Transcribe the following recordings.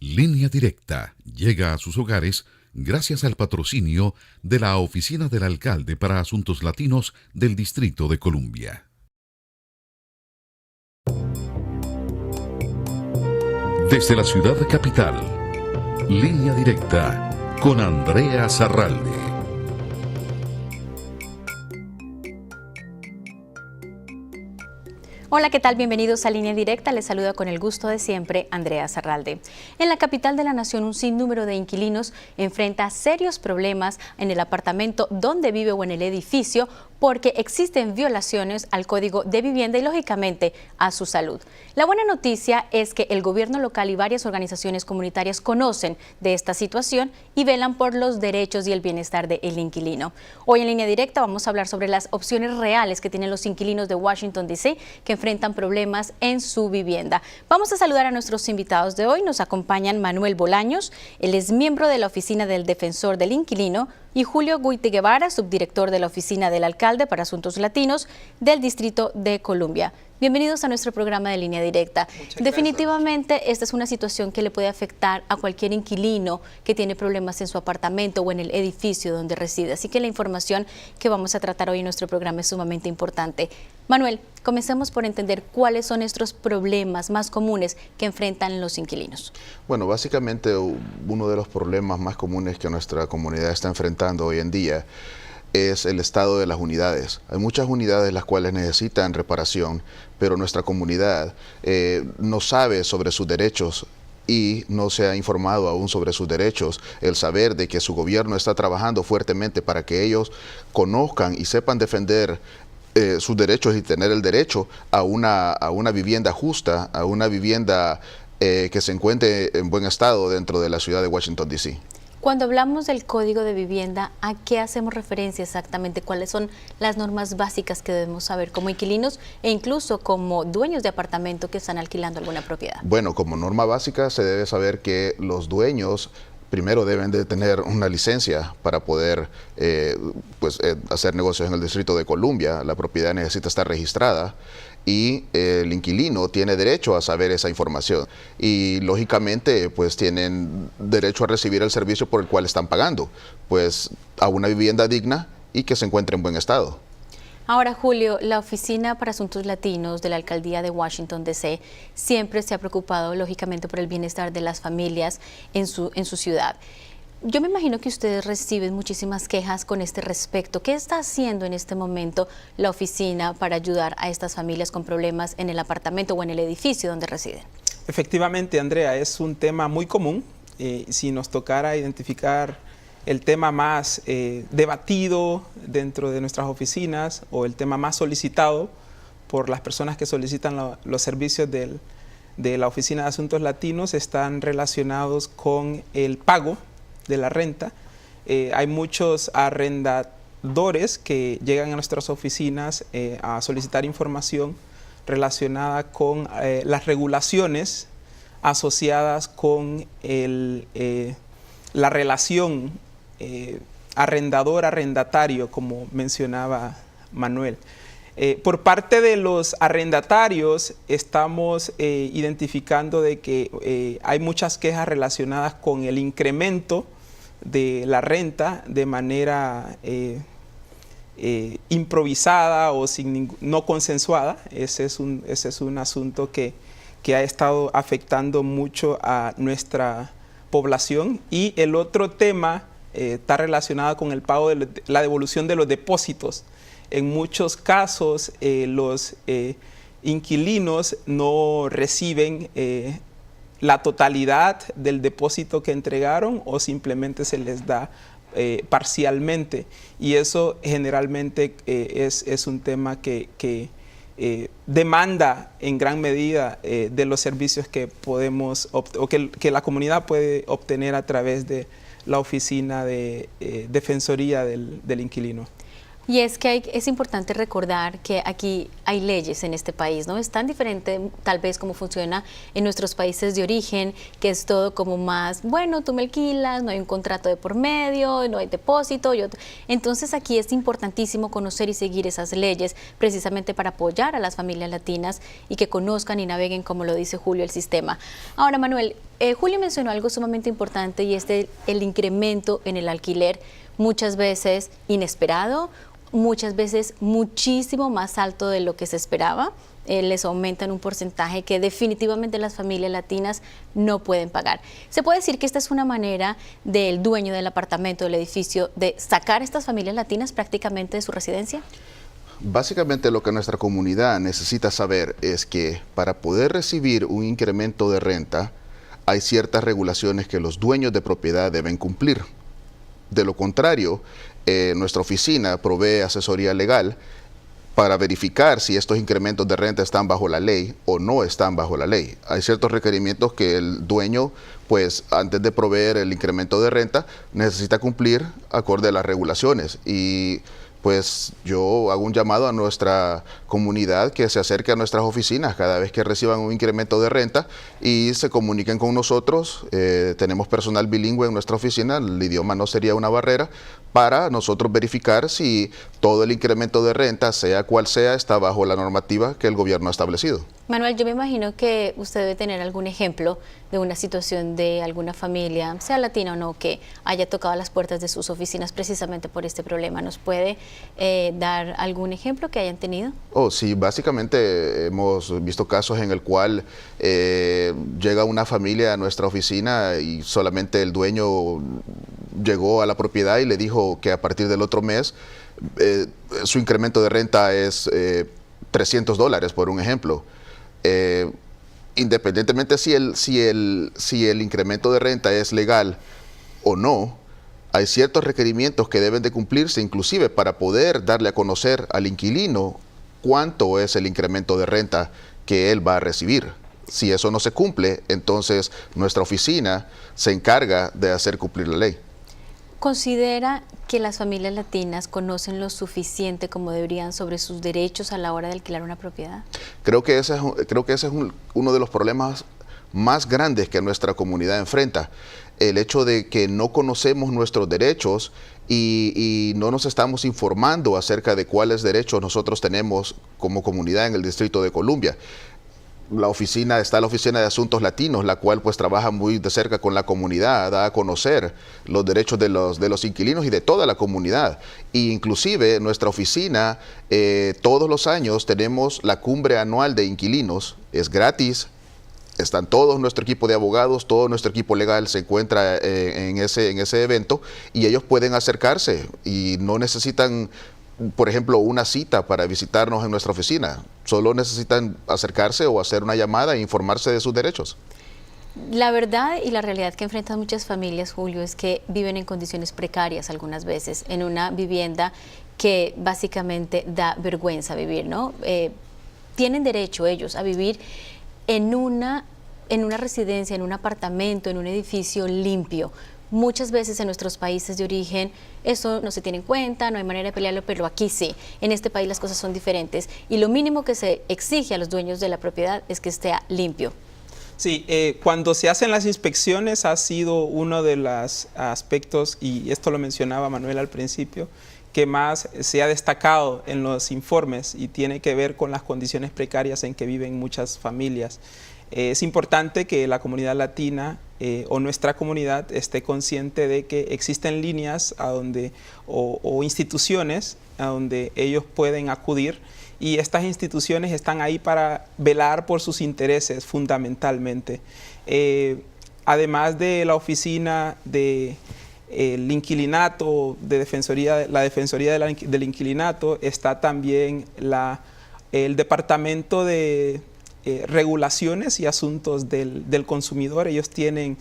Línea Directa llega a sus hogares gracias al patrocinio de la Oficina del Alcalde para Asuntos Latinos del Distrito de Columbia. Desde la ciudad capital, Línea Directa con Andrea Zarralde. Hola, ¿qué tal? Bienvenidos a Línea Directa. Les saluda con el gusto de siempre Andrea Zarralde. En la capital de la nación, un sinnúmero de inquilinos enfrenta serios problemas en el apartamento donde vive o en el edificio porque existen violaciones al Código de Vivienda y, lógicamente, a su salud. La buena noticia es que el gobierno local y varias organizaciones comunitarias conocen de esta situación y velan por los derechos y el bienestar del inquilino. Hoy en Línea Directa vamos a hablar sobre las opciones reales que tienen los inquilinos de Washington, D.C. que enfrentan problemas en su vivienda. Vamos a saludar a nuestros invitados de hoy. Nos acompañan Manuel Bolaños, él es miembro de la Oficina del Defensor del Inquilino, y Julio Guite Guevara, subdirector de la Oficina del Alcalde para Asuntos Latinos del Distrito de Columbia. Bienvenidos a nuestro programa de Línea Directa. Definitivamente esta es una situación que le puede afectar a cualquier inquilino que tiene problemas en su apartamento o en el edificio donde reside. Así que la información que vamos a tratar hoy en nuestro programa es sumamente importante. Manuel, comencemos por entender cuáles son estos problemas más comunes que enfrentan los inquilinos. Bueno, básicamente uno de los problemas más comunes que nuestra comunidad está enfrentando hoy en día es el estado de las unidades. Hay muchas unidades las cuales necesitan reparación, pero nuestra comunidad no sabe sobre sus derechos y no se ha informado aún sobre sus derechos. El saber de que su gobierno está trabajando fuertemente para que ellos conozcan y sepan defender sus derechos y tener el derecho a una vivienda justa, a una vivienda que se encuentre en buen estado dentro de la ciudad de Washington, D.C. Cuando hablamos del Código de Vivienda, ¿a qué hacemos referencia exactamente? ¿Cuáles son las normas básicas que debemos saber como inquilinos e incluso como dueños de apartamento que están alquilando alguna propiedad? Bueno, como norma básica se debe saber que los dueños primero deben de tener una licencia para poder hacer negocios en el Distrito de Columbia. La propiedad necesita estar registrada y el inquilino tiene derecho a saber esa información y lógicamente pues tienen derecho a recibir el servicio por el cual están pagando, pues a una vivienda digna y que se encuentre en buen estado. Ahora, Julio, la Oficina para Asuntos Latinos de la Alcaldía de Washington, D.C. siempre se ha preocupado, lógicamente, por el bienestar de las familias en su ciudad. Yo me imagino que ustedes reciben muchísimas quejas con este respecto. ¿Qué está haciendo en este momento la oficina para ayudar a estas familias con problemas en el apartamento o en el edificio donde residen? Efectivamente, Andrea, es un tema muy común. Si nos tocara identificar el tema más debatido dentro de nuestras oficinas o el tema más solicitado por las personas que solicitan los servicios de la Oficina de Asuntos Latinos, están relacionados con el pago de la renta. Hay muchos arrendadores que llegan a nuestras oficinas a solicitar información relacionada con las regulaciones asociadas con la relación arrendador-arrendatario, como mencionaba Manuel. Por parte de los arrendatarios estamos identificando de que hay muchas quejas relacionadas con el incremento de la renta de manera improvisada o no consensuada. Ese es un asunto que ha estado afectando mucho a nuestra población. Y el otro tema está relacionado con el pago de la devolución de los depósitos. En muchos casos los inquilinos no reciben la totalidad del depósito que entregaron o simplemente se les da parcialmente. Y eso generalmente es un tema que demanda en gran medida de los servicios que podemos o que la comunidad puede obtener a través de la Oficina de Defensoría del Inquilino. Y es que es importante recordar que aquí hay leyes en este país, ¿no? Es tan diferente tal vez como funciona en nuestros países de origen, que es todo como más, bueno, tú me alquilas, no hay un contrato de por medio, no hay depósito. Entonces aquí es importantísimo conocer y seguir esas leyes precisamente para apoyar a las familias latinas y que conozcan y naveguen, como lo dice Julio, el sistema. Ahora, Manuel, Julio mencionó algo sumamente importante y es el incremento en el alquiler, muchas veces inesperado, muchas veces muchísimo más alto de lo que se esperaba. Les aumentan un porcentaje que definitivamente las familias latinas no pueden pagar. ¿Se puede decir que esta es una manera del dueño del apartamento, del edificio, de sacar a estas familias latinas prácticamente de su residencia? Básicamente lo que nuestra comunidad necesita saber es que para poder recibir un incremento de renta, hay ciertas regulaciones que los dueños de propiedad deben cumplir. De lo contrario, nuestra oficina provee asesoría legal para verificar si estos incrementos de renta están bajo la ley o no están bajo la ley. Hay ciertos requerimientos que el dueño, pues antes de proveer el incremento de renta, necesita cumplir acorde a las regulaciones. Y pues yo hago un llamado a nuestra comunidad que se acerque a nuestras oficinas cada vez que reciban un incremento de renta y se comuniquen con nosotros. Tenemos personal bilingüe en nuestra oficina, el idioma no sería una barrera, para nosotros verificar si todo el incremento de renta, sea cual sea, está bajo la normativa que el gobierno ha establecido. Manuel, yo me imagino que usted debe tener algún ejemplo de una situación de alguna familia, sea latina o no, que haya tocado las puertas de sus oficinas precisamente por este problema. ¿Nos puede dar algún ejemplo que hayan tenido? Oh, sí, básicamente hemos visto casos en el cual llega una familia a nuestra oficina y solamente el dueño llegó a la propiedad y le dijo que a partir del otro mes su incremento de renta es $300, por un ejemplo. Independientemente si el incremento de renta es legal o no, hay ciertos requerimientos que deben de cumplirse, inclusive para poder darle a conocer al inquilino cuánto es el incremento de renta que él va a recibir. Si eso no se cumple, entonces nuestra oficina se encarga de hacer cumplir la ley. ¿Considera que las familias latinas conocen lo suficiente como deberían sobre sus derechos a la hora de alquilar una propiedad? Creo que ese es uno de los problemas más grandes que nuestra comunidad enfrenta. El hecho de que no conocemos nuestros derechos y no nos estamos informando acerca de cuáles derechos nosotros tenemos como comunidad en el Distrito de Columbia. Está la Oficina de Asuntos Latinos, la cual pues trabaja muy de cerca con la comunidad, da a conocer los derechos de los inquilinos y de toda la comunidad. E inclusive nuestra oficina, todos los años tenemos la cumbre anual de inquilinos, es gratis. Están todo nuestro equipo de abogados, todo nuestro equipo legal se encuentra en ese evento y ellos pueden acercarse y no necesitan, por ejemplo, una cita para visitarnos en nuestra oficina. Solo necesitan acercarse o hacer una llamada e informarse de sus derechos. La verdad y la realidad que enfrentan muchas familias, Julio, es que viven en condiciones precarias algunas veces, en una vivienda que básicamente da vergüenza vivir, ¿no? Tienen derecho ellos a vivir en una residencia, en un apartamento, en un edificio limpio. Muchas veces en nuestros países de origen eso no se tiene en cuenta, no hay manera de pelearlo, pero aquí sí. En este país las cosas son diferentes y lo mínimo que se exige a los dueños de la propiedad es que esté limpio. Sí, cuando se hacen las inspecciones ha sido uno de los aspectos, y esto lo mencionaba Manuel al principio, que más se ha destacado en los informes y tiene que ver con las condiciones precarias en que viven muchas familias. Es importante que la comunidad latina o nuestra comunidad esté consciente de que existen líneas o instituciones a donde ellos pueden acudir, y estas instituciones están ahí para velar por sus intereses fundamentalmente. Además de la oficina del inquilinato, la Defensoría del Inquilinato, está también el Departamento de Regulaciones y Asuntos del Consumidor. Ellos tienen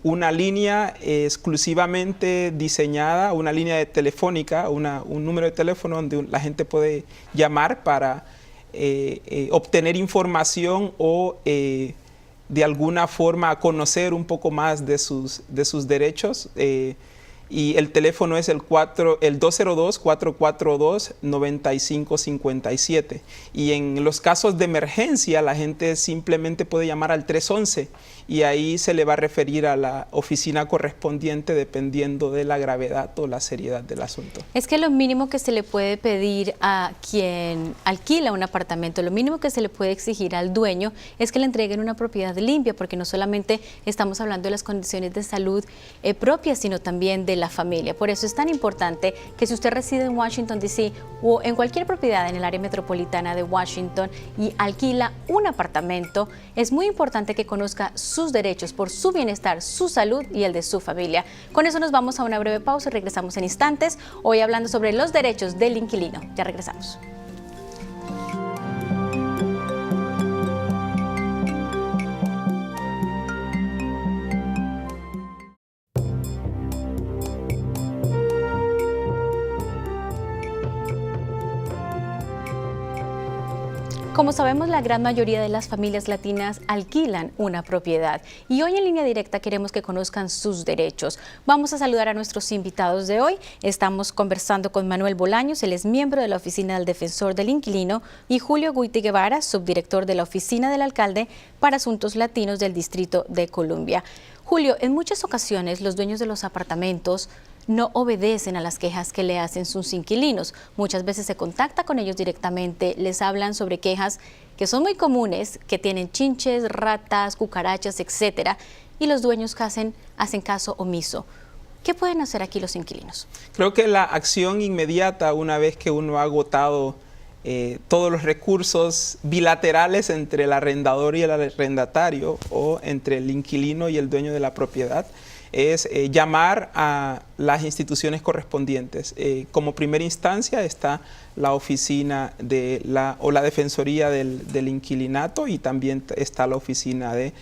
una línea exclusivamente diseñada, una línea telefónica, un número de teléfono donde la gente puede llamar para obtener información o de alguna forma conocer un poco más de sus derechos. y el teléfono es el 202-442-9557. Y en los casos de emergencia, la gente simplemente puede llamar al 311 y ahí se le va a referir a la oficina correspondiente dependiendo de la gravedad o la seriedad del asunto. Es que lo mínimo que se le puede pedir a quien alquila un apartamento, lo mínimo que se le puede exigir al dueño es que le entreguen una propiedad limpia, porque no solamente estamos hablando de las condiciones de salud propias, sino también de la familia. Por eso es tan importante que si usted reside en Washington, D.C. o en cualquier propiedad en el área metropolitana de Washington y alquila un apartamento, es muy importante que conozca sus derechos por su bienestar, su salud y el de su familia. Con eso nos vamos a una breve pausa y regresamos en instantes, hoy hablando sobre los derechos del inquilino. Ya regresamos. Como sabemos, la gran mayoría de las familias latinas alquilan una propiedad y hoy en Línea Directa queremos que conozcan sus derechos. Vamos a saludar a nuestros invitados de hoy. Estamos conversando con Manuel Bolaños, él es miembro de la Oficina del Defensor del Inquilino, y Julio Guiti Guevara, subdirector de la Oficina del Alcalde para Asuntos Latinos del Distrito de Columbia. Julio, en muchas ocasiones los dueños de los apartamentos no obedecen a las quejas que le hacen sus inquilinos. Muchas veces se contacta con ellos directamente, les hablan sobre quejas que son muy comunes, que tienen chinches, ratas, cucarachas, etcétera, y los dueños hacen caso omiso. ¿Qué pueden hacer aquí los inquilinos? Creo que la acción inmediata, una vez que uno ha agotado todos los recursos bilaterales entre el arrendador y el arrendatario, o entre el inquilino y el dueño de la propiedad, es llamar a las instituciones correspondientes. Como primera instancia está la oficina o la defensoría del inquilinato, y también está la oficina de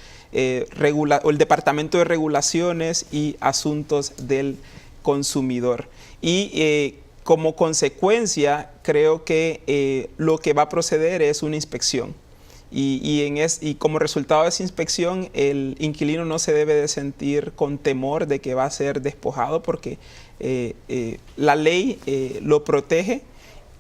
o el departamento de regulaciones y asuntos del consumidor. Y como consecuencia, creo que lo que va a proceder es una inspección. Y como resultado de esa inspección, el inquilino no se debe de sentir con temor de que va a ser despojado, porque la ley lo protege,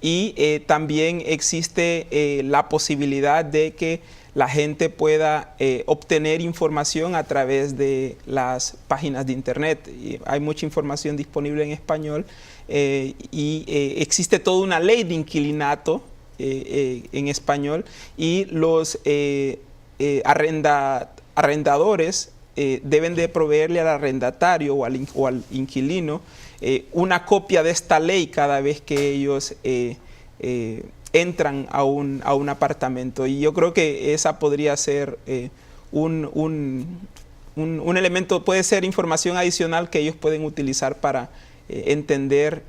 y también existe la posibilidad de que la gente pueda obtener información a través de las páginas de internet. Y hay mucha información disponible en español, existe toda una ley de inquilinato en español, y los arrendadores deben de proveerle al arrendatario o al inquilino una copia de esta ley cada vez que ellos entran a un apartamento. Y yo creo que esa podría ser un elemento, puede ser información adicional que ellos pueden utilizar para entender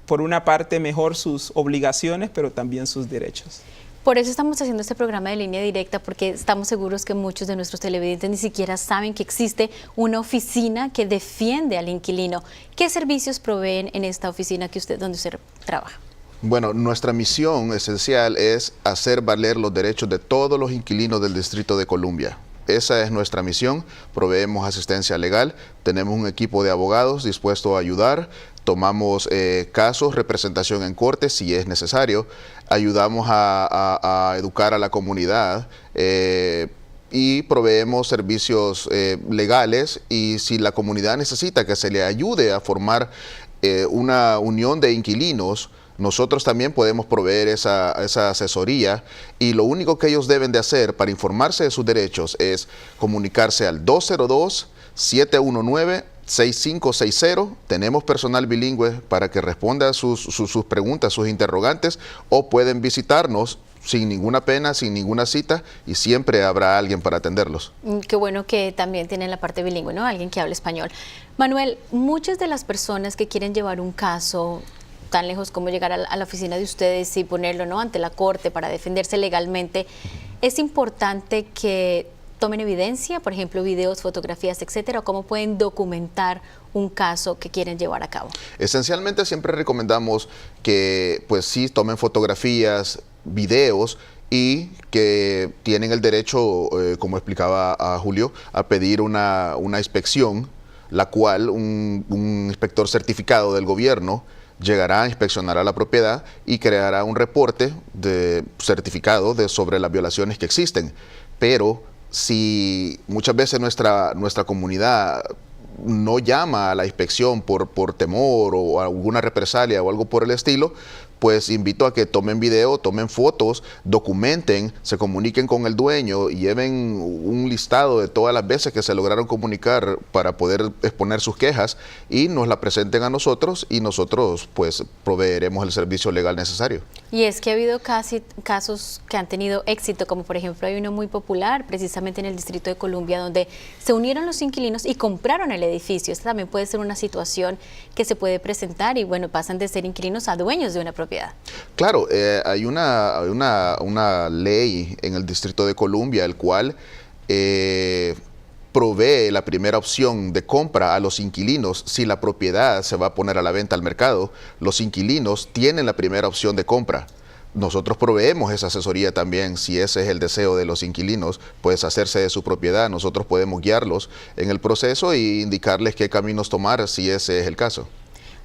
por una parte mejor sus obligaciones, pero también sus derechos. Por eso estamos haciendo este programa de Línea Directa, porque estamos seguros que muchos de nuestros televidentes ni siquiera saben que existe una oficina que defiende al inquilino. ¿Qué servicios proveen en esta oficina donde usted trabaja? Bueno, nuestra misión esencial es hacer valer los derechos de todos los inquilinos del Distrito de Columbia. Esa es nuestra misión. Proveemos asistencia legal, tenemos un equipo de abogados dispuesto a ayudar, tomamos casos, representación en corte si es necesario, ayudamos a educar a la comunidad y proveemos servicios legales, y si la comunidad necesita que se le ayude a formar una unión de inquilinos, nosotros también podemos proveer esa asesoría, y lo único que ellos deben de hacer para informarse de sus derechos es comunicarse al 202-719-6560. Tenemos personal bilingüe para que responda a sus preguntas, sus interrogantes, o pueden visitarnos sin ninguna pena, sin ninguna cita, y siempre habrá alguien para atenderlos. Qué bueno que también tienen la parte bilingüe, ¿no? Alguien que hable español. Manuel, muchas de las personas que quieren llevar un caso tan lejos como llegar a la oficina de ustedes y ponerlo, ¿no?, ante la corte para defenderse legalmente, es importante que tomen evidencia, por ejemplo, videos, fotografías, etcétera, o cómo pueden documentar un caso que quieren llevar a cabo. Esencialmente siempre recomendamos que pues sí tomen fotografías, videos, y que tienen el derecho, como explicaba a Julio, a pedir una inspección la cual un inspector certificado del gobierno llegará, inspeccionará la propiedad y creará un reporte certificado sobre las violaciones que existen. Pero si muchas veces nuestra comunidad no llama a la inspección por temor o alguna represalia o algo por el estilo, pues invito a que tomen video, tomen fotos, documenten, se comuniquen con el dueño y lleven un listado de todas las veces que se lograron comunicar para poder exponer sus quejas y nos la presenten a nosotros y nosotros pues proveeremos el servicio legal necesario. Y es que ha habido casos que han tenido éxito, como por ejemplo hay uno muy popular precisamente en el Distrito de Columbia, donde se unieron los inquilinos y compraron el edificio. Esta también puede ser una situación que se puede presentar y bueno, pasan de ser inquilinos a dueños de una propiedad. Claro, hay una ley en el Distrito de Columbia, el cual provee la primera opción de compra a los inquilinos. Si la propiedad se va a poner a la venta al mercado, los inquilinos tienen la primera opción de compra. Nosotros proveemos esa asesoría también. Si ese es el deseo de los inquilinos, pues hacerse de su propiedad, nosotros podemos guiarlos en el proceso e indicarles qué caminos tomar si ese es el caso.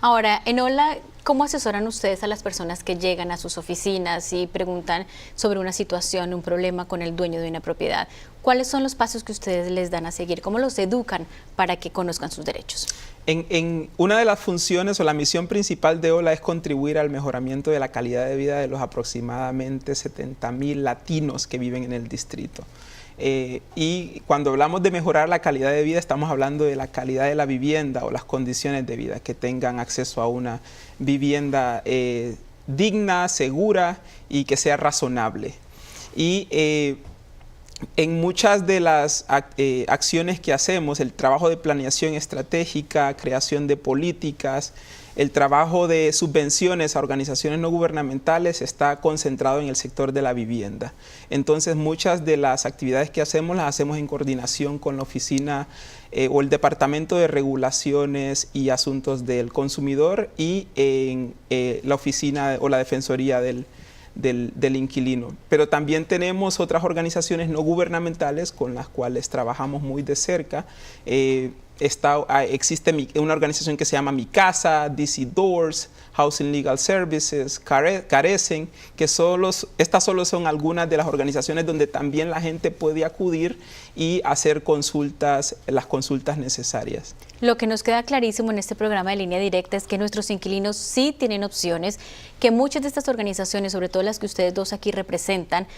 Ahora, en Hola, ¿cómo asesoran ustedes a las personas que llegan a sus oficinas y preguntan sobre una situación, un problema con el dueño de una propiedad? ¿Cuáles son los pasos que ustedes les dan a seguir? ¿Cómo los educan para que conozcan sus derechos? En una de las funciones o la misión principal de Hola es contribuir al mejoramiento de la calidad de vida de los aproximadamente 70,000 latinos que viven en el distrito. Y cuando hablamos de mejorar la calidad de vida, estamos hablando de la calidad de la vivienda o las condiciones de vida, que tengan acceso a una vivienda digna, segura y que sea razonable. Y en muchas de las acciones que hacemos, el trabajo de planeación estratégica, creación de políticas, el trabajo de subvenciones a organizaciones no gubernamentales está concentrado en el sector de la vivienda. Entonces, muchas de las actividades que hacemos las hacemos en coordinación con la oficina o el Departamento de Regulaciones y Asuntos del Consumidor y en la oficina o la Defensoría del inquilino. Pero también tenemos otras organizaciones no gubernamentales con las cuales trabajamos muy de cerca. Existe una organización que se llama Mi Casa, DC Doors, Housing Legal Services, Carecen, que estas solo son algunas de las organizaciones donde también la gente puede acudir y hacer las consultas necesarias. Lo que nos queda clarísimo en este programa de Línea Directa es que nuestros inquilinos sí tienen opciones, que muchas de estas organizaciones, sobre todo las que ustedes dos aquí representan,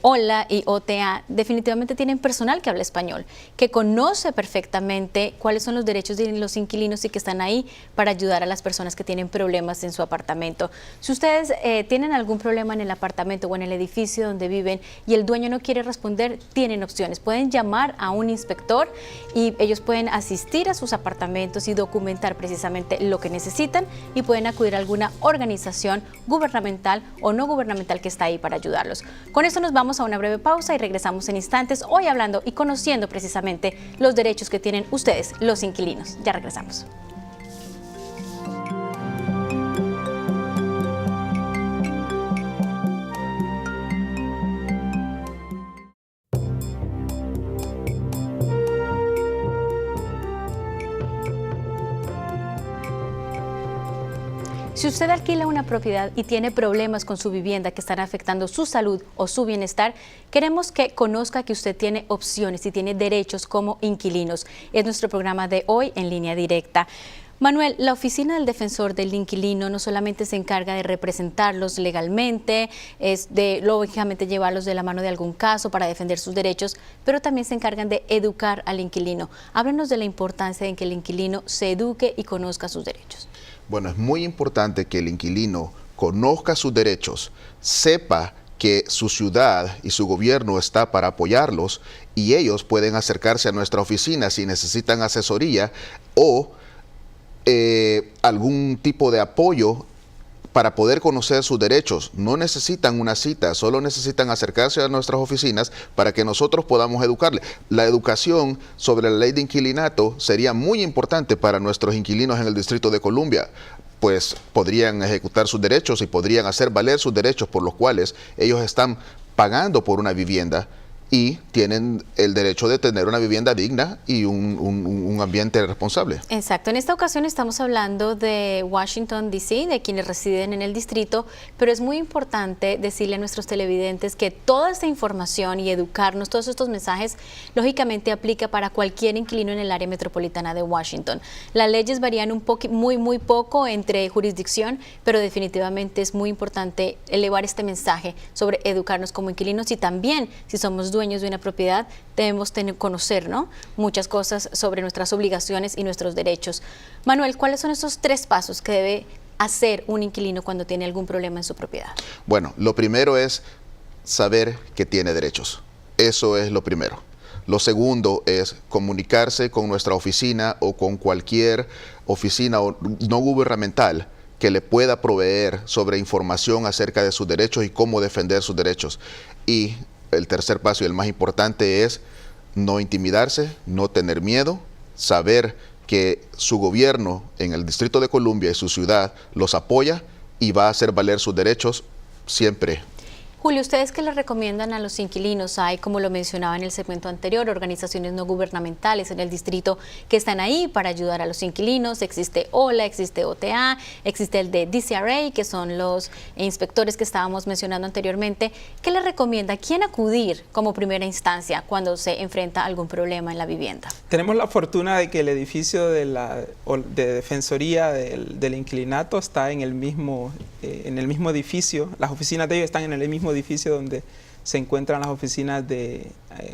Hola y OTA, definitivamente tienen personal que habla español, que conoce perfectamente cuáles son los derechos de los inquilinos y que están ahí para ayudar a las personas que tienen problemas en su apartamento. Si ustedes tienen algún problema en el apartamento o en el edificio donde viven y el dueño no quiere responder, tienen opciones. Pueden llamar a un inspector y ellos pueden asistir a sus apartamentos y documentar precisamente lo que necesitan y pueden acudir a alguna organización gubernamental o no gubernamental que está ahí para ayudarlos. Con esto nos vamos a una breve pausa y regresamos en instantes, hoy hablando y conociendo precisamente los derechos que tienen ustedes, los inquilinos. Ya regresamos. Si usted alquila una propiedad y tiene problemas con su vivienda que están afectando su salud o su bienestar, queremos que conozca que usted tiene opciones y tiene derechos como inquilinos. Es nuestro programa de hoy en Línea Directa. Manuel, la Oficina del Defensor del Inquilino no solamente se encarga de representarlos legalmente, es de lógicamente llevarlos de la mano de algún caso para defender sus derechos, pero también se encargan de educar al inquilino. Háblanos de la importancia de que el inquilino se eduque y conozca sus derechos. Bueno, es muy importante que el inquilino conozca sus derechos, sepa que su ciudad y su gobierno está para apoyarlos y ellos pueden acercarse a nuestra oficina si necesitan asesoría o algún tipo de apoyo para poder conocer sus derechos. No necesitan una cita, solo necesitan acercarse a nuestras oficinas para que nosotros podamos educarles. La educación sobre la ley de inquilinato sería muy importante para nuestros inquilinos en el Distrito de Columbia, pues podrían ejecutar sus derechos y podrían hacer valer sus derechos por los cuales ellos están pagando por una vivienda y tienen el derecho de tener una vivienda digna y un ambiente responsable. Exacto. En esta ocasión estamos hablando de Washington, D.C., de quienes residen en el distrito, pero es muy importante decirle a nuestros televidentes que toda esta información y educarnos, todos estos mensajes, lógicamente aplica para cualquier inquilino en el área metropolitana de Washington. Las leyes varían muy poco entre jurisdicción, pero definitivamente es muy importante elevar este mensaje sobre educarnos como inquilinos y también, si somos dueños de una propiedad, debemos conocer, ¿no?, muchas cosas sobre nuestras obligaciones y nuestros derechos. Manuel, ¿cuáles son esos 3 pasos que debe hacer un inquilino cuando tiene algún problema en su propiedad? Bueno, lo primero es saber que tiene derechos. Eso es lo primero. Lo segundo es comunicarse con nuestra oficina o con cualquier oficina no gubernamental que le pueda proveer sobre información acerca de sus derechos y cómo defender sus derechos. Y el tercer paso y el más importante es no intimidarse, no tener miedo, saber que su gobierno en el Distrito de Columbia y su ciudad los apoya y va a hacer valer sus derechos siempre. Julio, ¿ustedes qué le recomiendan a los inquilinos? Hay, como lo mencionaba en el segmento anterior, organizaciones no gubernamentales en el distrito que están ahí para ayudar a los inquilinos. Existe OLA, existe OTA, existe el de DCRA, que son los inspectores que estábamos mencionando anteriormente. ¿Qué le recomienda? ¿Quién acudir como primera instancia cuando se enfrenta a algún problema en la vivienda? Tenemos la fortuna de que el edificio de Defensoría del Inquilinato está en el mismo edificio. Las oficinas de ellos están en el mismo edificio donde se encuentran las oficinas de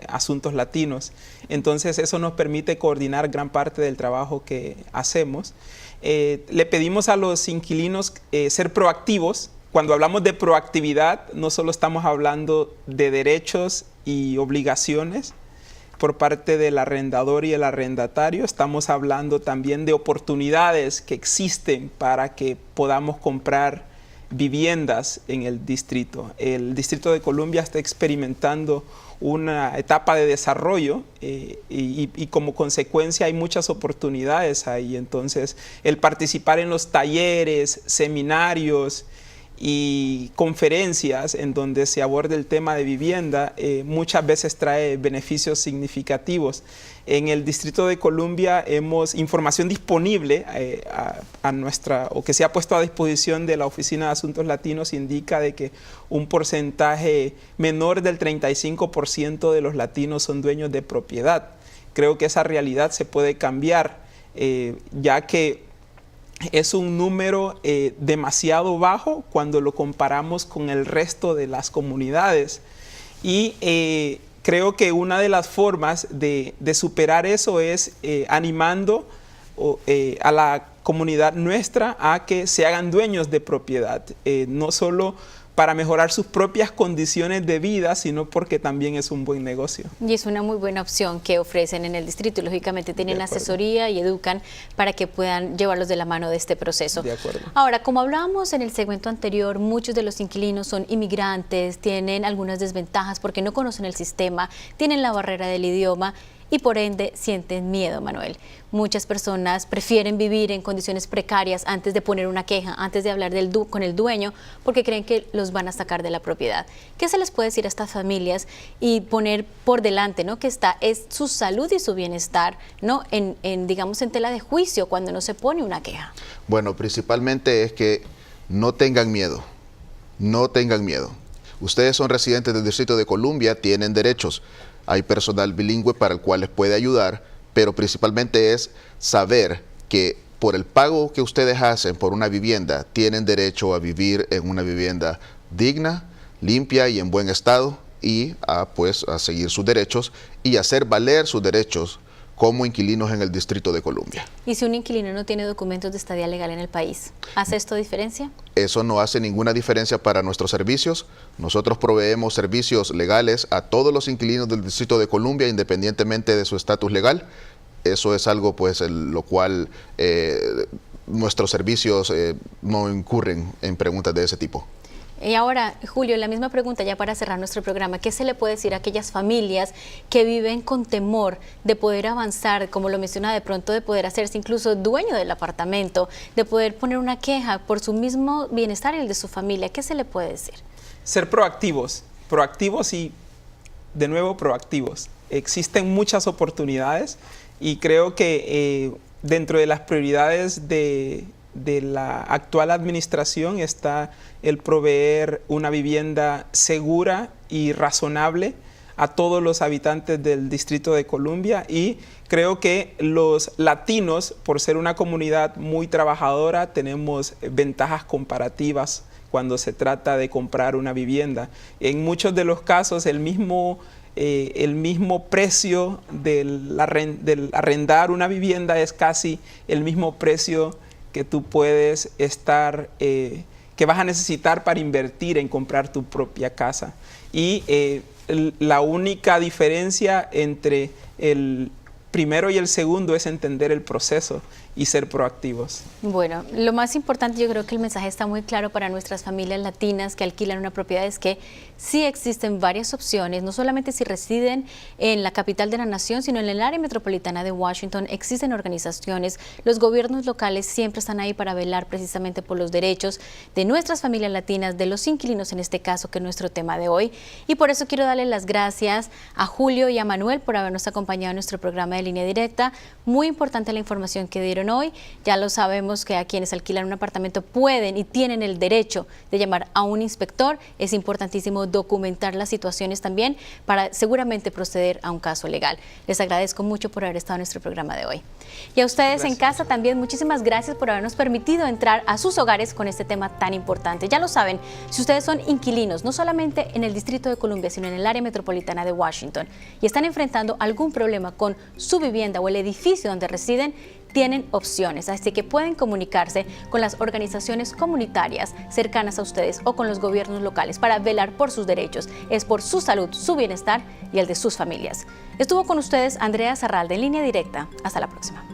asuntos latinos. Entonces eso nos permite coordinar gran parte del trabajo que hacemos. Le pedimos a los inquilinos ser proactivos. Cuando hablamos de proactividad, no solo estamos hablando de derechos y obligaciones por parte del arrendador y el arrendatario, estamos hablando también de oportunidades que existen para que podamos comprar viviendas en el distrito. El Distrito de Columbia está experimentando una etapa de desarrollo y como consecuencia hay muchas oportunidades ahí. Entonces, el participar en los talleres, seminarios y conferencias en donde se aborda el tema de vivienda muchas veces trae beneficios significativos. En el Distrito de Columbia hemos información disponible o que se ha puesto a disposición de la Oficina de Asuntos Latinos, indica de que un porcentaje menor del 35% de los latinos son dueños de propiedad. Creo que esa realidad se puede cambiar, ya que es un número demasiado bajo cuando lo comparamos con el resto de las comunidades. Y creo que una de las formas de superar eso es animando a la comunidad nuestra a que se hagan dueños de propiedad, no solo para mejorar sus propias condiciones de vida, sino porque también es un buen negocio. Y es una muy buena opción que ofrecen en el distrito y lógicamente tienen asesoría y educan para que puedan llevarlos de la mano de este proceso. De acuerdo. Ahora, como hablábamos en el segmento anterior, muchos de los inquilinos son inmigrantes, tienen algunas desventajas porque no conocen el sistema, tienen la barrera del idioma y por ende sienten miedo, Manuel. Muchas personas prefieren vivir en condiciones precarias antes de poner una queja, antes de hablar con el dueño, porque creen que los van a sacar de la propiedad. ¿Qué se les puede decir a estas familias y poner por delante, ¿no?, que es su salud y su bienestar, ¿no?, digamos, en tela de juicio cuando no se pone una queja? Bueno, principalmente es que no tengan miedo, no tengan miedo. Ustedes son residentes del Distrito de Columbia, tienen derechos. Hay personal bilingüe para el cual les puede ayudar, pero principalmente es saber que por el pago que ustedes hacen por una vivienda, tienen derecho a vivir en una vivienda digna, limpia y en buen estado, y a seguir sus derechos y hacer valer sus derechos como inquilinos en el Distrito de Columbia. ¿Y si un inquilino no tiene documentos de estadía legal en el país, hace esto diferencia? Eso no hace ninguna diferencia para nuestros servicios. Nosotros proveemos servicios legales a todos los inquilinos del Distrito de Columbia, independientemente de su estatus legal. Eso es algo lo cual nuestros servicios no incurren en preguntas de ese tipo. Y ahora, Julio, la misma pregunta ya para cerrar nuestro programa. ¿Qué se le puede decir a aquellas familias que viven con temor de poder avanzar, como lo menciona, de pronto de poder hacerse incluso dueño del apartamento, de poder poner una queja por su mismo bienestar y el de su familia? ¿Qué se le puede decir? Ser proactivos y de nuevo, proactivos. Existen muchas oportunidades y creo que dentro de las prioridades de la actual administración está el proveer una vivienda segura y razonable a todos los habitantes del Distrito de Columbia, y creo que los latinos, por ser una comunidad muy trabajadora, tenemos ventajas comparativas cuando se trata de comprar una vivienda. En muchos de los casos el mismo precio del arrendar una vivienda es casi el mismo precio que tú puedes que vas a necesitar para invertir en comprar tu propia casa. Y la única diferencia entre el primero y el segundo es entender el proceso y ser proactivos. Bueno, lo más importante, yo creo que el mensaje está muy claro para nuestras familias latinas que alquilan una propiedad, es que sí existen varias opciones, no solamente si residen en la capital de la nación, sino en el área metropolitana de Washington. Existen organizaciones, los gobiernos locales siempre están ahí para velar precisamente por los derechos de nuestras familias latinas, de los inquilinos en este caso, que es nuestro tema de hoy. Y por eso quiero darle las gracias a Julio y a Manuel por habernos acompañado en nuestro programa de Línea Directa. Muy importante la información que dieron hoy. Ya lo sabemos que a quienes alquilan un apartamento pueden y tienen el derecho de llamar a un inspector. Es importantísimo documentar las situaciones también para seguramente proceder a un caso legal. Les agradezco mucho por haber estado en nuestro programa de hoy. Y a ustedes en casa también, muchísimas gracias por habernos permitido entrar a sus hogares con este tema tan importante. Ya lo saben, si ustedes son inquilinos, no solamente en el Distrito de Columbia, sino en el área metropolitana de Washington, y están enfrentando algún problema con su vivienda o el edificio donde residen, tienen opciones, así que pueden comunicarse con las organizaciones comunitarias cercanas a ustedes o con los gobiernos locales para velar por sus derechos. Es por su salud, su bienestar y el de sus familias. Estuvo con ustedes Andrea Zarralde en Línea Directa. Hasta la próxima.